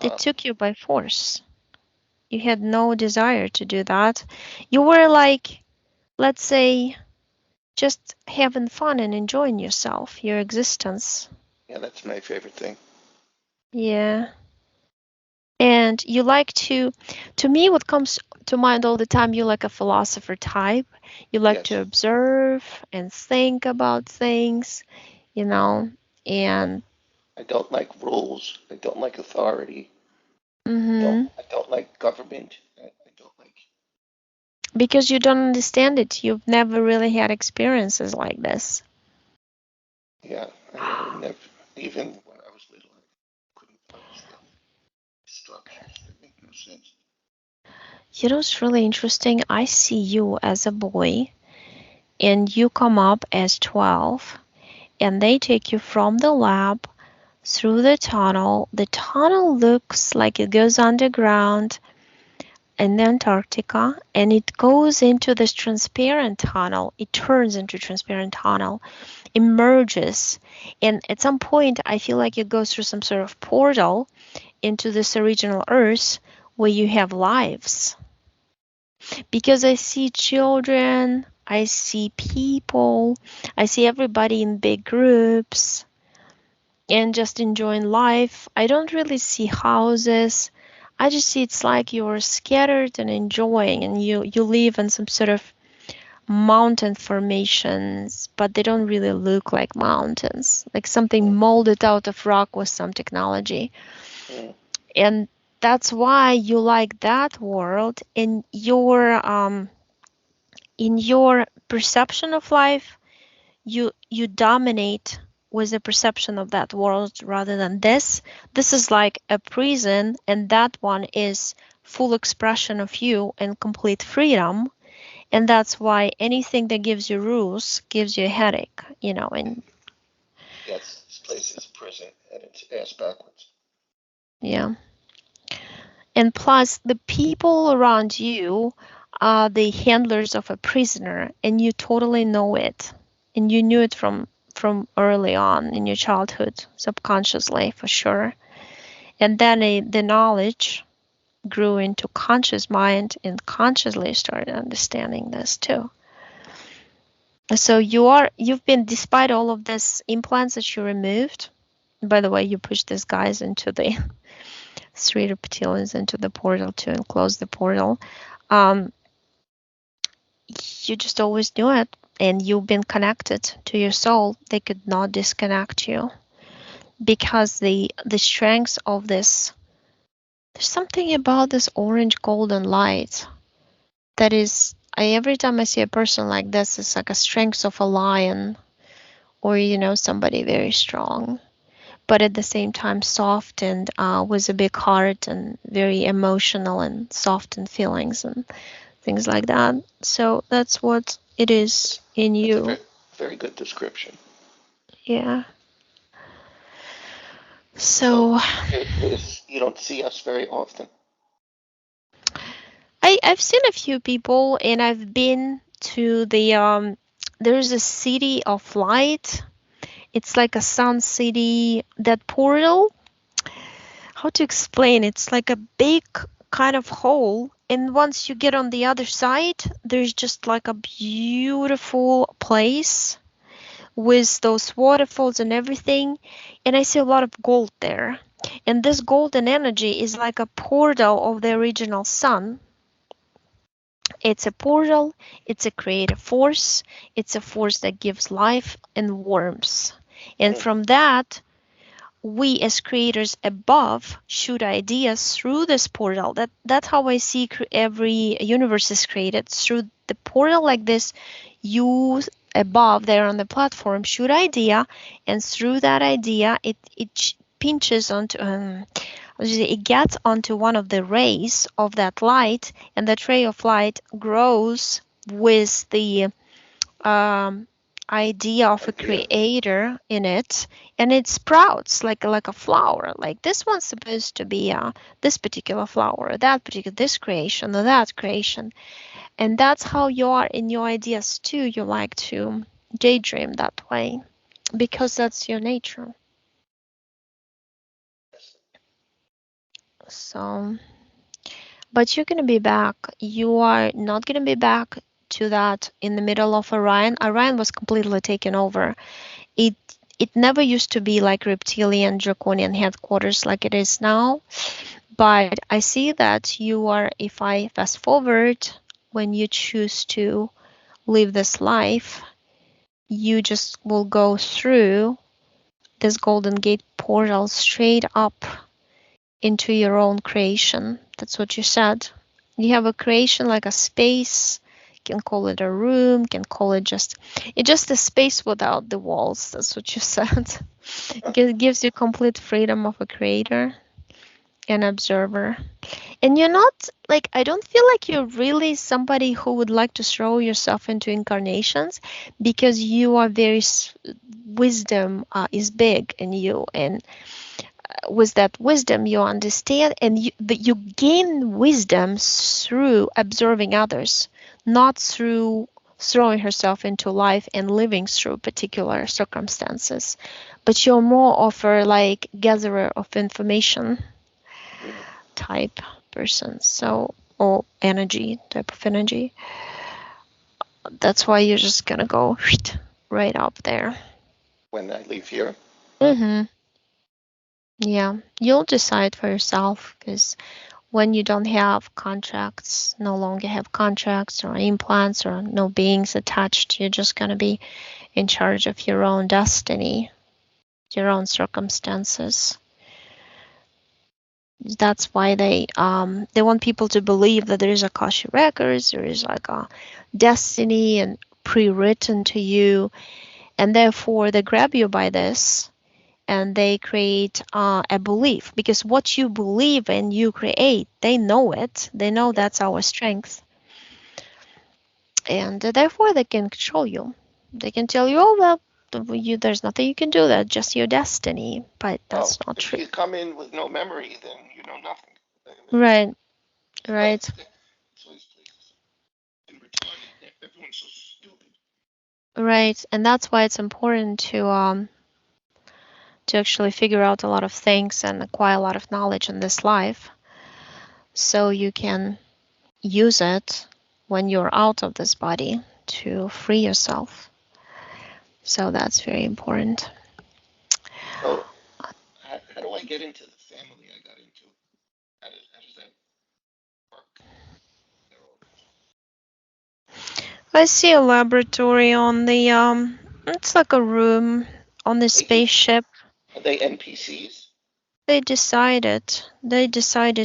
[SPEAKER 1] they
[SPEAKER 2] Uh-huh.
[SPEAKER 1] took you by force. You had no desire to do that. You were like, let's say, just having fun and enjoying yourself, your existence.
[SPEAKER 2] Yeah, that's my favorite thing.
[SPEAKER 1] Yeah. And you like to me, what comes to mind all the time, you like a philosopher type. You like to
[SPEAKER 2] Yes.
[SPEAKER 1] observe and think about things, you know,
[SPEAKER 2] I,
[SPEAKER 1] and
[SPEAKER 2] I don't like rules. I don't like authority.
[SPEAKER 1] mm-hmm,
[SPEAKER 2] I don't like government. I don't like.
[SPEAKER 1] because you don't understand it. You've never really had experiences like this.
[SPEAKER 2] Yeah, I never. Even when I was little, I couldn't understand structures that make no sense.
[SPEAKER 1] It's really interesting. I see you as a boy, and you come up as 12, and they take you from the lab through the tunnel. The tunnel looks like it goes underground in Antarctica, and it goes into this transparent tunnel. It turns into transparent tunnel, emerges, and at some point I feel like it goes through some sort of portal into this original Earth where you have lives. Because I see children, I see people, I see everybody in big groups and just enjoying life. I don't really see houses. I just see it's like you're scattered and enjoying, and you live in some sort of mountain formations, but they don't really look like mountains, like something
[SPEAKER 2] Mm,
[SPEAKER 1] molded out of rock with some technology.
[SPEAKER 2] mm,
[SPEAKER 1] And that's why you like that world. In your perception of life, you dominate with the perception of that world rather than this is like a prison, and that one is full expression of you and complete freedom. And that's why anything that gives you rules gives you a headache, and
[SPEAKER 2] yes, this place is a prison and it's ass backwards.
[SPEAKER 1] yeah. And plus the people around you are the handlers of a prisoner, and you totally know it, and you knew it from early on in your childhood, subconsciously for sure. And then the knowledge grew into conscious mind, and consciously started understanding this too. So you've been, despite all of this implants that you removed. By the way, you pushed these guys into the three reptilians into the portal to enclose the portal. Um, you just always knew it, and you've been connected to your soul. They could not disconnect you because the strength of this. There's something about this orange golden light that is. Every time I see a person like this, it's like a strength of a lion, or somebody very strong. but at the same time soft and with a big heart and very emotional and soft in feelings and things like that. So that's what it is in
[SPEAKER 2] That's a
[SPEAKER 1] you.
[SPEAKER 2] very, very good description.
[SPEAKER 1] Yeah.
[SPEAKER 2] So
[SPEAKER 1] So
[SPEAKER 2] you don't see us very often.
[SPEAKER 1] I've seen a few people and I've been to the there's a city of light. It's like a sun city, that portal. How to explain? It's like a big kind of hole, and once you get on the other side, there's just like a beautiful place with those waterfalls and everything. And I see a lot of gold there. And this golden energy is like a portal of the original sun. It's a portal, it's a creative force, it's a force that gives life and warmth. And
[SPEAKER 2] Mm.
[SPEAKER 1] from that, we as creators above shoot ideas through this portal. That's how I see every universe is created, through the portal like this. You above there on the platform shoot idea, and through that idea it pinches onto it gets onto one of the rays of that light, and that ray of light grows with the um, idea of a
[SPEAKER 2] Idea.
[SPEAKER 1] creator in it, and it sprouts like a flower. Like this one's supposed to be this particular flower, that particular this creation, or that creation, and that's how you are in your ideas too. You like to daydream that way because that's your nature. So, but you're gonna be back. You are not gonna be back to that in the middle of Orion. Orion was completely taken over. It it never used to be like reptilian draconian headquarters like it is now, but I see that you are, if I fast forward, when you choose to live this life, you just will go through this golden gate portal straight up into your own creation. That's what you said. You have a creation like a space. You can call it a room, can call it just a space without the walls. That's what you said. It gives you complete freedom of a creator and observer. And you're not like, I don't feel like you're really somebody who would like to throw yourself into incarnations, because you are very wisdom is big in you, and with that wisdom you understand, and you gain wisdom through observing others, not through throwing herself into life and living through particular circumstances, but you're more of a like gatherer of information
[SPEAKER 2] Mm.
[SPEAKER 1] type person, so, or energy type of energy. That's why you're just gonna go right up there.
[SPEAKER 2] When I leave here.
[SPEAKER 1] Mm-hmm. Yeah, you'll decide for yourself, because when you don't have contracts, no longer have contracts or implants or no beings attached, you're just going to be in charge of your own destiny, your own circumstances. That's why they want people to believe that there is a Akashic records, there is like a destiny and pre-written to you, and therefore they grab you by this and they create a belief, because what you believe in you create. They know it, they know
[SPEAKER 2] Yeah.
[SPEAKER 1] that's our strength, and therefore they can control you. They can tell you, oh well, there's nothing you can do, that's just your destiny, but
[SPEAKER 2] Oh,
[SPEAKER 1] that's not
[SPEAKER 2] if
[SPEAKER 1] true.
[SPEAKER 2] you come in with no memory, then you know nothing.
[SPEAKER 1] Right,
[SPEAKER 2] That's why
[SPEAKER 1] right,
[SPEAKER 2] that's why this place is and retarded. Everyone's so stupid.
[SPEAKER 1] right, and that's why it's important to actually figure out a lot of things and acquire a lot of knowledge in this life, so you can use it when you're out of this body to free yourself. So that's very important.
[SPEAKER 2] So how do I get into the family I got into? How does that work?
[SPEAKER 1] I see a laboratory on the it's like a room on the
[SPEAKER 2] They,
[SPEAKER 1] spaceship.
[SPEAKER 2] are they NPCs?
[SPEAKER 1] They decided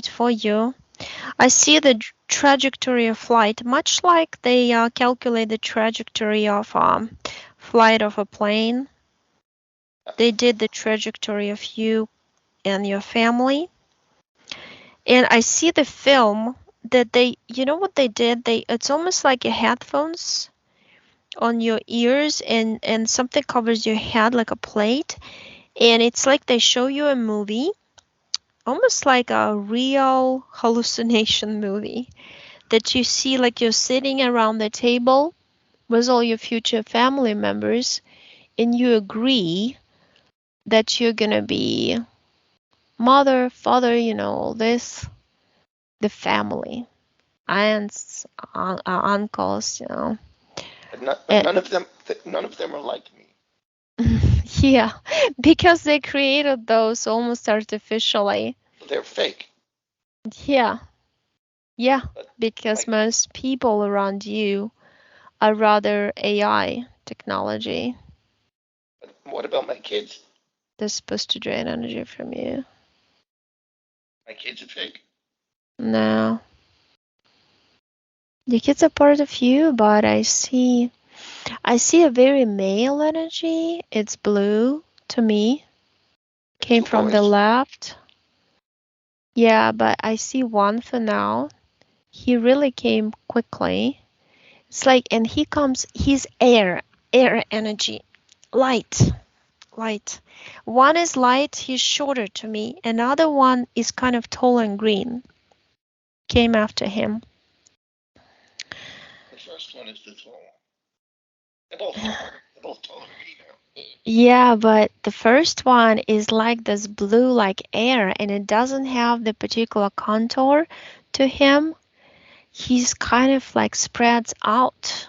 [SPEAKER 1] for you. I see the trajectory of flight, much like they calculate the trajectory of flight of a plane. They did the trajectory of you and your family. And I see the film that you know what they did? It's almost like a headphones on your ears and something covers your head like a plate. And it's like they show you a movie, almost like a real hallucination movie that you see like you're sitting around the table with all your future family members and you agree that you're gonna be mother, father, all this, the family, aunts, uncles,
[SPEAKER 2] But
[SPEAKER 1] And,
[SPEAKER 2] none of them are like me.
[SPEAKER 1] yeah, because they created those almost artificially.
[SPEAKER 2] They're fake.
[SPEAKER 1] Yeah, yeah,
[SPEAKER 2] But
[SPEAKER 1] because
[SPEAKER 2] my,
[SPEAKER 1] most people around you are rather AI technology.
[SPEAKER 2] but what about my kids?
[SPEAKER 1] They're supposed to drain energy from you.
[SPEAKER 2] My kids are fake.
[SPEAKER 1] No, the kids are part of you, but I see a very male energy. It's blue to me. Came
[SPEAKER 2] Two
[SPEAKER 1] from the
[SPEAKER 2] boys.
[SPEAKER 1] left. Yeah, but I see one for now. He really came quickly. It's like, and he's air energy, light, light. One is light, he's shorter to me. Another one is kind of tall and green. Came after him.
[SPEAKER 2] The first one is the tall. They're both tall. They're both taller than me now.
[SPEAKER 1] Yeah, but the first one is like this blue, like air, and it doesn't have the particular contour to him. He's kind of like spreads out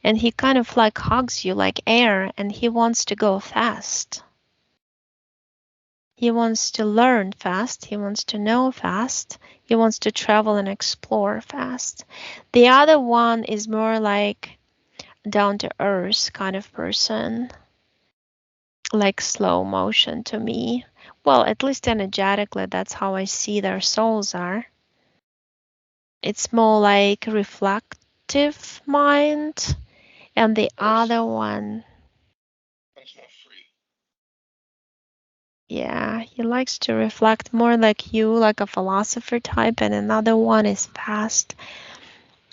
[SPEAKER 1] and he kind of like hugs you like air and he wants to go fast. He wants to learn fast. He wants to know fast. He wants to travel and explore fast. The other one is more like down to earth kind of person, like slow motion to me. Well, at least energetically, that's how I see their souls are. It's more like reflective mind, and the
[SPEAKER 2] Earth.
[SPEAKER 1] other one,
[SPEAKER 2] One's more free.
[SPEAKER 1] yeah, he likes to reflect more like you, like a philosopher type, and another one is fast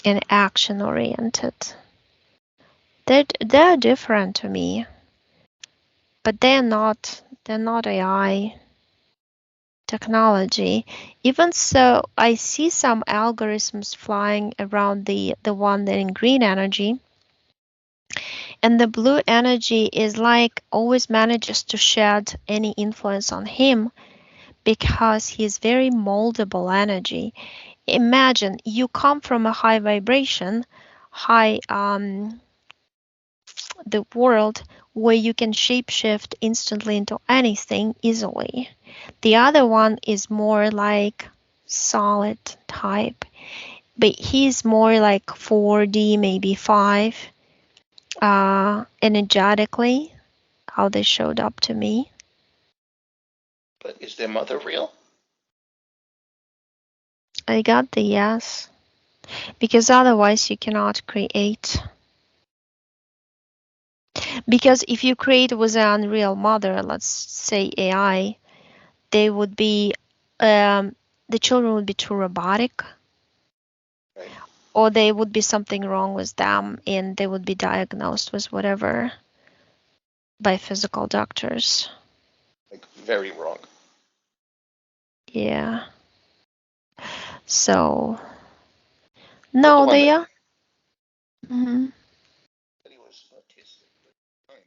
[SPEAKER 1] and action oriented. They're different to me, but they're not AI technology. Even so, I see some algorithms flying around the one that in green energy, and the blue energy is like always manages to shed any influence on him because he's very moldable energy. Imagine you come from a high vibration, high the world where you can shapeshift instantly into anything easily. The other one is more like solid type, but he's more like 4D, maybe 5, energetically, how they showed up to me.
[SPEAKER 2] But is their mother real?
[SPEAKER 1] I got the yes, because otherwise you cannot create. Because if you create with an unreal mother, let's say AI, they would be, um, the children would be too robotic,
[SPEAKER 2] Right.
[SPEAKER 1] or they would be something wrong with them and they would be diagnosed with whatever by physical doctors.
[SPEAKER 2] Like very wrong.
[SPEAKER 1] Yeah. So,
[SPEAKER 2] But the
[SPEAKER 1] no,
[SPEAKER 2] one
[SPEAKER 1] they
[SPEAKER 2] that
[SPEAKER 1] are. Mhm.
[SPEAKER 2] said he was autistic. Fine.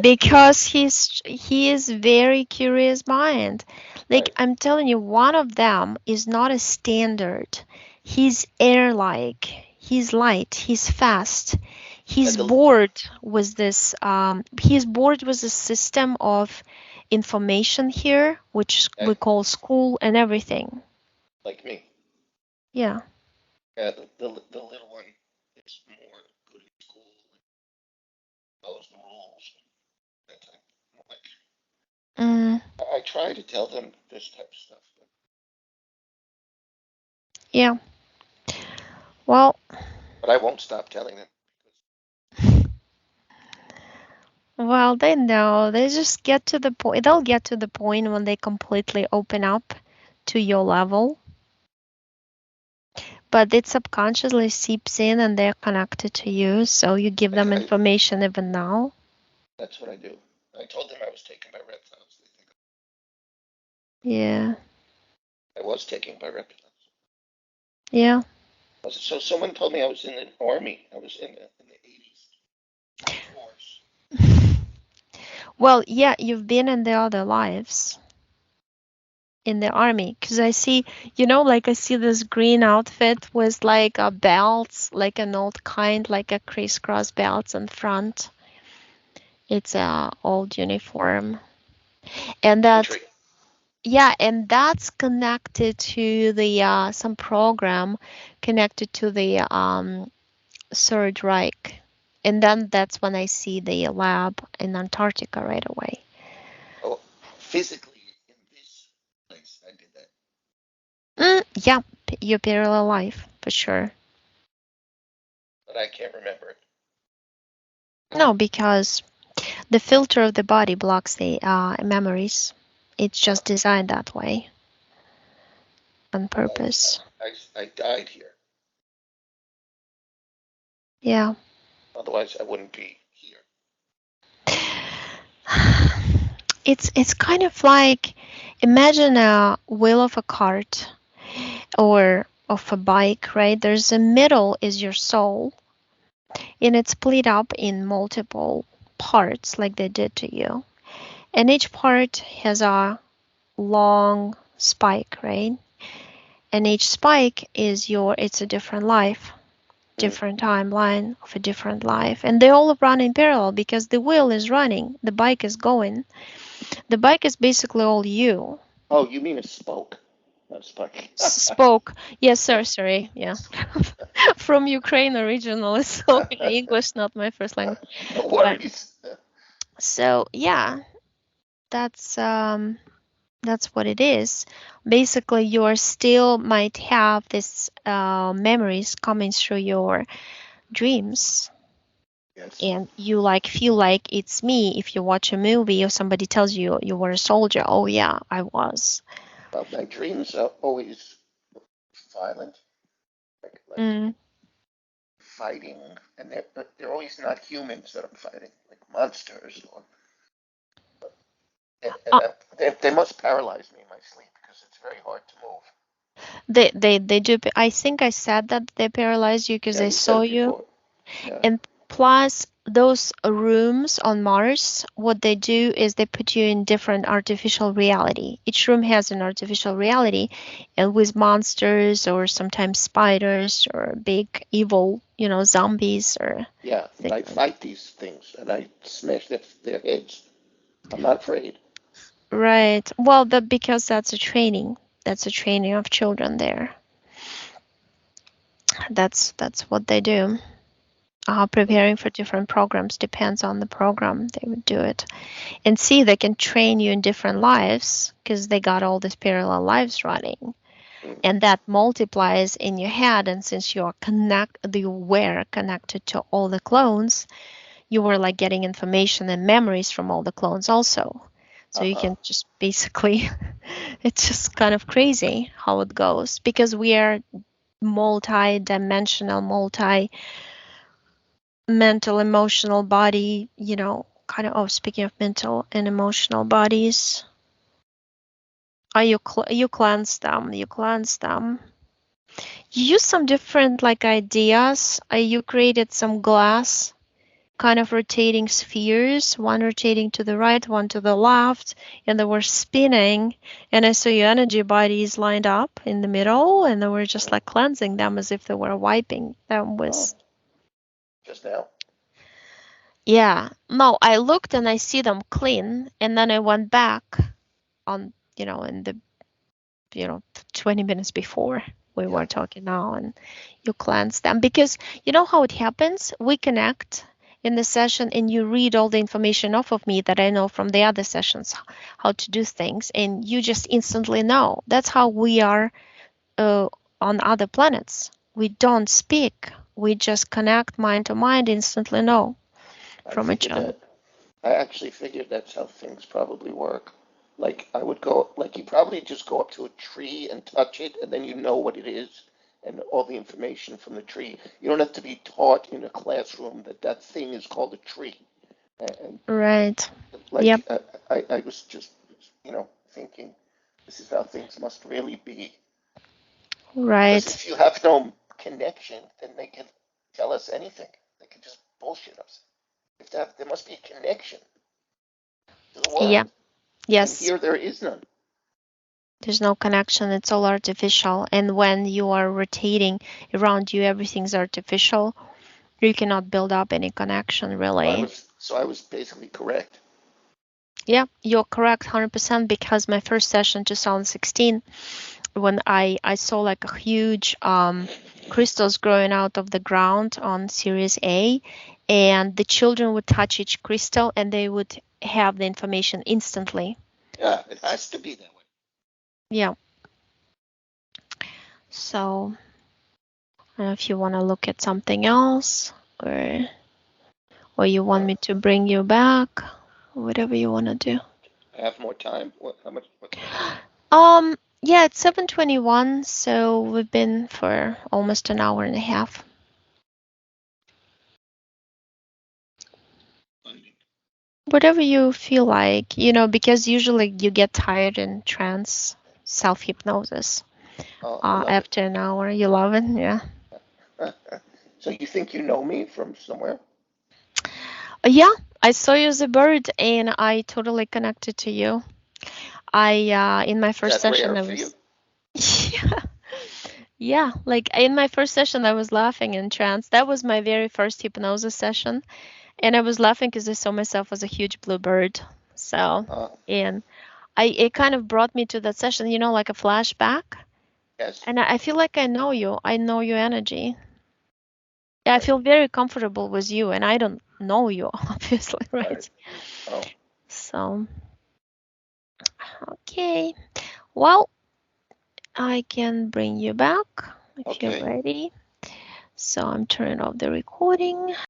[SPEAKER 1] Because he is very curious mind. Like
[SPEAKER 2] Right.
[SPEAKER 1] I'm telling you, one of them is not a standard. He's air-like. He's light. He's fast. He's
[SPEAKER 2] And the
[SPEAKER 1] bored with this. He's bored with the system of information here, which we
[SPEAKER 2] okay,
[SPEAKER 1] call school and everything.
[SPEAKER 2] like me.
[SPEAKER 1] Yeah.
[SPEAKER 2] Yeah, the little one is more good at school, follows the rules, that type. Like
[SPEAKER 1] Mm,
[SPEAKER 2] I try to tell them this type of stuff,
[SPEAKER 1] yeah. Well,
[SPEAKER 2] but I won't stop telling them
[SPEAKER 1] Well, they know. They just get to the point. They'll get to the point when they completely open up to your level. But it subconsciously seeps in and they're connected to you. So you give them information even now.
[SPEAKER 2] That's what I do. I told them I was taken by reptiles. They think
[SPEAKER 1] Yeah.
[SPEAKER 2] I was taken by reptiles.
[SPEAKER 1] Yeah.
[SPEAKER 2] So someone told me I was in the army. I was in the 80s force.
[SPEAKER 1] Well, yeah, you've been in the other lives in the army because I see, like I see this green outfit with like a belts, like an old kind, like a crisscross belts in front. It's a old uniform, and that,
[SPEAKER 2] Infantry.
[SPEAKER 1] yeah, and that's connected to the some program connected to the Third Reich, and then that's when I see the lab in Antarctica right away.
[SPEAKER 2] Oh, physically in this place, I did that.
[SPEAKER 1] Yeah, your parallel life for sure.
[SPEAKER 2] But I can't remember it.
[SPEAKER 1] No, because the filter of the body blocks the memories. It's
[SPEAKER 2] Uh,
[SPEAKER 1] just designed that way on
[SPEAKER 2] well,
[SPEAKER 1] purpose.
[SPEAKER 2] I died here.
[SPEAKER 1] Yeah.
[SPEAKER 2] Otherwise, I wouldn't be here.
[SPEAKER 1] It's kind of like, imagine a wheel of a cart or of a bike, right? There's a middle is your soul, and it's split up in multiple parts like they did to you. And each part has a long spike, right? And each spike is it's a different life,
[SPEAKER 2] Mm.
[SPEAKER 1] different timeline of a different life. And they all run in parallel because the wheel is running, the bike is going. The bike is basically all you.
[SPEAKER 2] Oh, you mean a spoke, not a spike.
[SPEAKER 1] Spoke. Yes, sir, sorry. Yeah. From Ukraine originally, so English not my first language.
[SPEAKER 2] No
[SPEAKER 1] But
[SPEAKER 2] worries.
[SPEAKER 1] so yeah, that's that's what it is. Basically, you are still might have this memories coming through your dreams,
[SPEAKER 2] Yes.
[SPEAKER 1] and you like feel like it's me if you watch a movie or somebody tells you you were a soldier. Oh yeah, I was.
[SPEAKER 2] Well, my dreams are always violent, like
[SPEAKER 1] Mm.
[SPEAKER 2] fighting, and they're always not humans that I'm fighting, like monsters, or and
[SPEAKER 1] Uh,
[SPEAKER 2] they must paralyze me in my sleep because it's very hard to move.
[SPEAKER 1] they do. I think I said that they paralyzed you because
[SPEAKER 2] Yeah,
[SPEAKER 1] they
[SPEAKER 2] you said
[SPEAKER 1] saw
[SPEAKER 2] it
[SPEAKER 1] you.
[SPEAKER 2] before. Yeah.
[SPEAKER 1] And plus, those rooms on Mars, what they do is they put you in different artificial reality. Each room has an artificial reality, and with monsters or sometimes spiders or big evil, zombies or
[SPEAKER 2] Yeah, but
[SPEAKER 1] things
[SPEAKER 2] I
[SPEAKER 1] like that.
[SPEAKER 2] fight these things and I smash their heads. I'm not afraid.
[SPEAKER 1] Right. Well, because that's a training. That's a training of children there. That's what they do. Preparing for different programs depends on the program. They would do it. And see, they can train you in different lives because they got all these parallel lives running.
[SPEAKER 2] Mm.
[SPEAKER 1] And that multiplies in your head. And since you were connected to all the clones, you were like getting information and memories from all the clones also. So you
[SPEAKER 2] Uh-huh.
[SPEAKER 1] can just basically, it's just kind of crazy how it goes because we are multi-dimensional, mental, emotional body, kind of, oh, speaking of mental and emotional bodies, you cleanse them, you use some different like ideas. You created some glass kind of rotating spheres, one rotating to the right, one to the left, and they were spinning, and I saw your energy bodies lined up in the middle, and they were just
[SPEAKER 2] Mm.
[SPEAKER 1] like cleansing them as if they were wiping them
[SPEAKER 2] Oh,
[SPEAKER 1] with.
[SPEAKER 2] just now.
[SPEAKER 1] Yeah, no, I looked and I see them clean, and then I went back on, in the, 20 minutes before we
[SPEAKER 2] Yeah.
[SPEAKER 1] were talking now, and you cleanse them because you know how it happens. We connect in the session, and you read all the information off of me that I know from the other sessions, how to do things, and you just instantly know. That's how we are uh, on other planets. We don't speak. We just connect mind to mind, instantly know
[SPEAKER 2] I
[SPEAKER 1] from each
[SPEAKER 2] figured
[SPEAKER 1] other.
[SPEAKER 2] that. I actually figured that's how things probably work. Like I would go, like you probably just go up to a tree and touch it, and then you know what it is and all the information from the tree. You don't have to be taught in a classroom that that thing is called a tree. And
[SPEAKER 1] Right. Yep.
[SPEAKER 2] like I was just, thinking this is how things must really be. Because
[SPEAKER 1] Right.
[SPEAKER 2] if you have no connection, then they can tell us anything. They can just bullshit us. If there must be a connection to the
[SPEAKER 1] Yeah.
[SPEAKER 2] world, and
[SPEAKER 1] Yes.
[SPEAKER 2] here there is none.
[SPEAKER 1] There's no connection. It's all artificial. And when you are rotating around you, everything's artificial. You cannot build up any connection,
[SPEAKER 2] So I
[SPEAKER 1] really.
[SPEAKER 2] was so I was basically correct.
[SPEAKER 1] Yeah, you're correct 100% because my first session 2016 when I saw like a huge crystals growing out of the ground on Series A, and the children would touch each crystal and they would have the information instantly.
[SPEAKER 2] Yeah, it has to be that way.
[SPEAKER 1] Yeah. So I don't know if you want to look at something else or you want me to bring you back, whatever you want to do.
[SPEAKER 2] I have more time. How much? What's my time?
[SPEAKER 1] Yeah, it's 7:21, so we've been for almost an hour and a half. Whatever you feel like, because usually you get tired in trance self-hypnosis
[SPEAKER 2] Oh, I love it.
[SPEAKER 1] after an hour. You love it, yeah.
[SPEAKER 2] So you think you know me from somewhere?
[SPEAKER 1] Yeah, I saw you as a bird and I totally connected to you. In my
[SPEAKER 2] Is
[SPEAKER 1] first
[SPEAKER 2] that
[SPEAKER 1] session,
[SPEAKER 2] rare
[SPEAKER 1] I
[SPEAKER 2] for you?
[SPEAKER 1] was, yeah, yeah, like in my first session, I was laughing in trance. That was my very first hypnosis session. And I was laughing because I saw myself as a huge blue bird. So,
[SPEAKER 2] Uh,
[SPEAKER 1] and it kind of brought me to that session, like a flashback.
[SPEAKER 2] yes.
[SPEAKER 1] And I feel like I know you. I know your energy. Yeah, I
[SPEAKER 2] Right.
[SPEAKER 1] feel very comfortable with you, and I don't know you, obviously,
[SPEAKER 2] Right.
[SPEAKER 1] right?
[SPEAKER 2] Oh,
[SPEAKER 1] So, okay. Well, I can bring you back if you're
[SPEAKER 2] okay.
[SPEAKER 1] ready. So I'm turning off the recording.